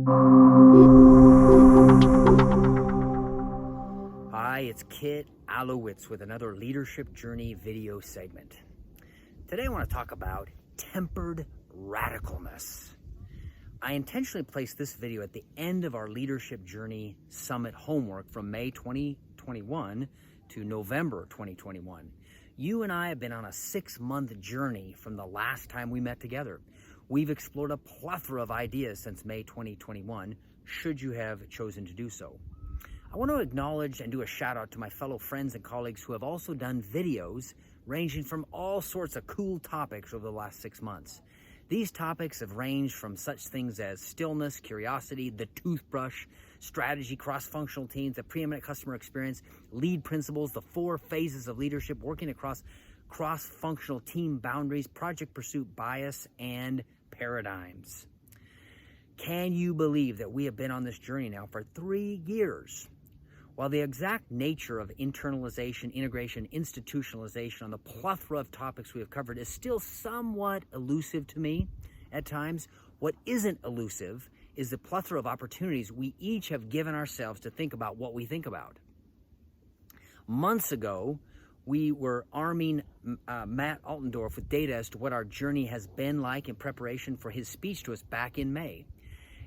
Hi, it's Kit Alowitz with another Leadership Journey video segment. Today I want to talk about tempered radicalness. I intentionally placed this video at the end of our Leadership Journey Summit homework from May 2021 to November 2021. You and I have been on a 6-month journey from the last time we met together. We've explored a plethora of ideas since May 2021, should you have chosen to do so. I want to acknowledge and do a shout out to my fellow friends and colleagues who have also done videos ranging from all sorts of cool topics over the last 6 months. These topics have ranged from such things as stillness, curiosity, the toothbrush, strategy, cross-functional teams, the preeminent customer experience, lead principles, the 4 phases of leadership, working across cross-functional team boundaries, project pursuit bias, and paradigms. Can you believe that we have been on this journey now for 3 years? While the exact nature of internalization, integration, institutionalization on the plethora of topics we have covered is still somewhat elusive to me at times, what isn't elusive is the plethora of opportunities we each have given ourselves to think about what we think about. Months ago, we were arming Matt Altendorf with data as to what our journey has been like in preparation for his speech to us back in May.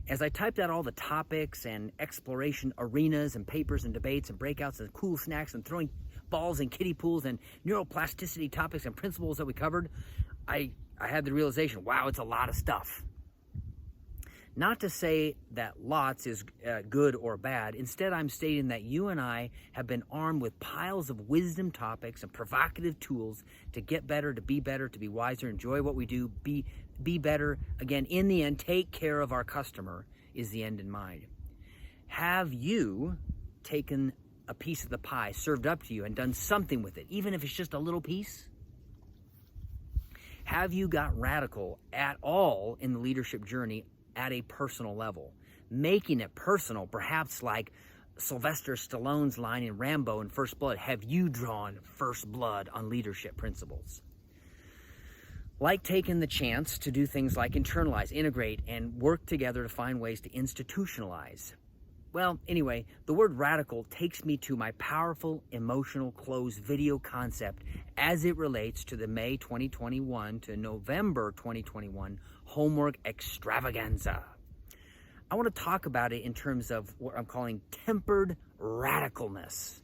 As I typed out all the topics and exploration arenas and papers and debates and breakouts and cool snacks and throwing balls in kiddie pools and neuroplasticity topics and principles that we covered, I had the realization, wow, it's a lot of stuff. Not to say that lots is good or bad. Instead, I'm stating that you and I have been armed with piles of wisdom topics and provocative tools to get better, to be wiser, enjoy what we do, be better. Again, in the end, take care of our customer is the end in mind. Have you taken a piece of the pie served up to you and done something with it, even if it's just a little piece? Have you got radical at all in the leadership journey at a personal level? Making it personal, perhaps like Sylvester Stallone's line in Rambo in First Blood, have you drawn first blood on leadership principles? Like taking the chance to do things like internalize, integrate, and work together to find ways to institutionalize. Well, anyway, the word radical takes me to my powerful emotional close video concept as it relates to the May 2021 to November 2021 homework extravaganza. I want to talk about it in terms of what I'm calling tempered radicalness.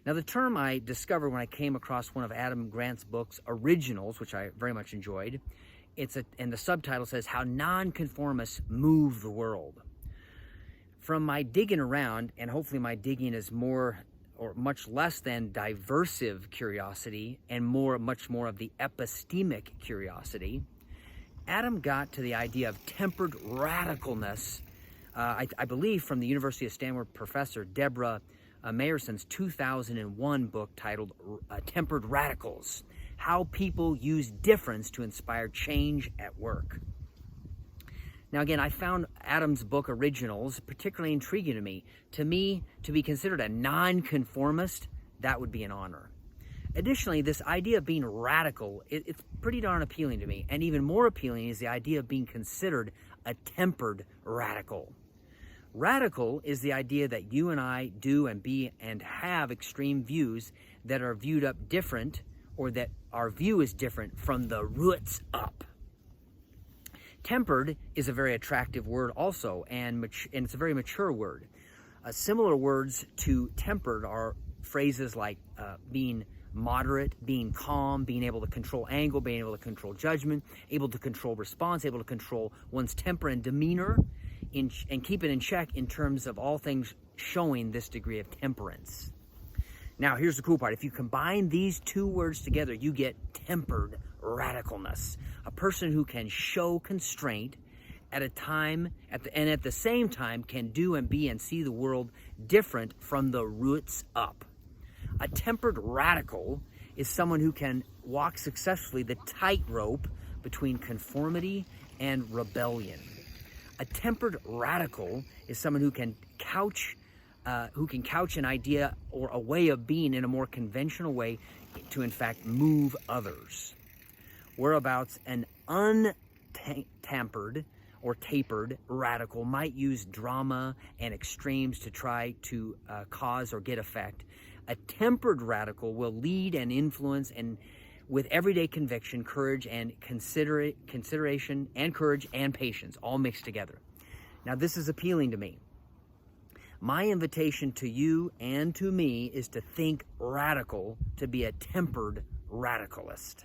Now, the term I discovered when I came across one of Adam Grant's books, Originals, which I very much enjoyed. And the subtitle says, How Nonconformists Move the World. From my digging around, and hopefully my digging is more or much less than diversive curiosity and much more of the epistemic curiosity, Adam got to the idea of tempered radicalness, I believe from the University of Stanford professor Deborah Meyerson's 2001 book titled Tempered Radicals, How People Use Difference to Inspire Change at Work. Now again, I found Adam's book Originals particularly intriguing to me. To me, to be considered a nonconformist, that would be an honor. Additionally, this idea of being radical, it's pretty darn appealing to me. And even more appealing is the idea of being considered a tempered radical. Radical is the idea that you and I do and be and have extreme views that are viewed up different, or that our view is different from the roots up. Tempered is a very attractive word also, and it's a very mature word. Similar words to tempered are phrases like being moderate, being calm, being able to control anger, being able to control judgment, able to control response, able to control one's temper and demeanor, and keep it in check in terms of all things showing this degree of temperance. Now, here's the cool part. If you combine these 2 words together, you get tempered radicalness. A person who can show constraint at a time, and at the same time can do and be and see the world different from the roots up. A tempered radical is someone who can walk successfully the tightrope between conformity and rebellion. A tempered radical is someone who can couch an idea or a way of being in a more conventional way to, in fact, move others. Whereabouts an untampered or tapered radical might use drama and extremes to try to cause or get effect. A tempered radical will lead and influence and with everyday conviction, courage, and consideration, and courage and patience, all mixed together. Now, this is appealing to me. My invitation to you and to me is to think radical, to be a tempered radicalist,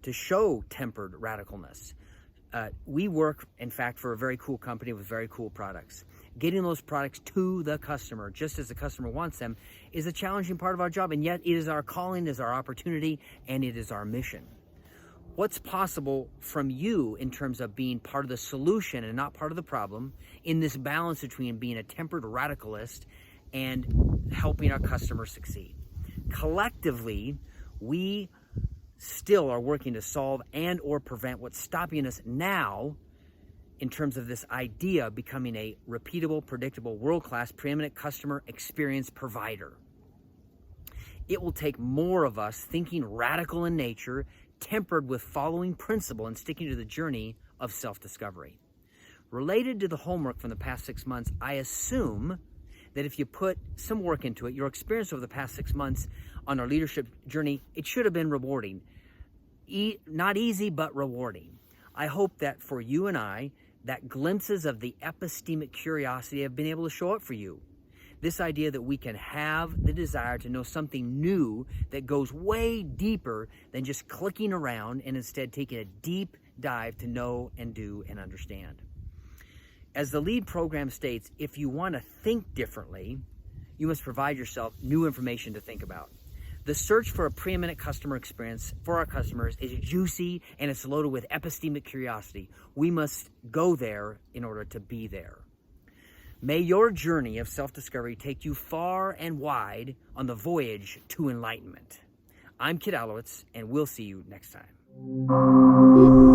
to show tempered radicalness. We work, in fact, for a very cool company with very cool products. Getting those products to the customer, just as the customer wants them, is a challenging part of our job, and yet it is our calling, it is our opportunity, and it is our mission. What's possible from you in terms of being part of the solution and not part of the problem in this balance between being a tempered radicalist and helping our customers succeed? Collectively, we still are working to solve and or prevent what's stopping us now in terms of this idea of becoming a repeatable, predictable, world-class, preeminent customer experience provider. It will take more of us thinking radical in nature, tempered with following principle and sticking to the journey of self-discovery. Related to the homework from the past 6 months, I assume that if you put some work into it, your experience over the past 6 months on our leadership journey, it should have been rewarding. Not easy, but rewarding. I hope that for you and I, that glimpses of the epistemic curiosity have been able to show up for you. This idea that we can have the desire to know something new that goes way deeper than just clicking around and instead taking a deep dive to know and do and understand. As the lead program states, if you want to think differently, you must provide yourself new information to think about. The search for a preeminent customer experience for our customers is juicy and it's loaded with epistemic curiosity. We must go there in order to be there. May your journey of self-discovery take you far and wide on the voyage to enlightenment. I'm Kit Alowitz, and we'll see you next time.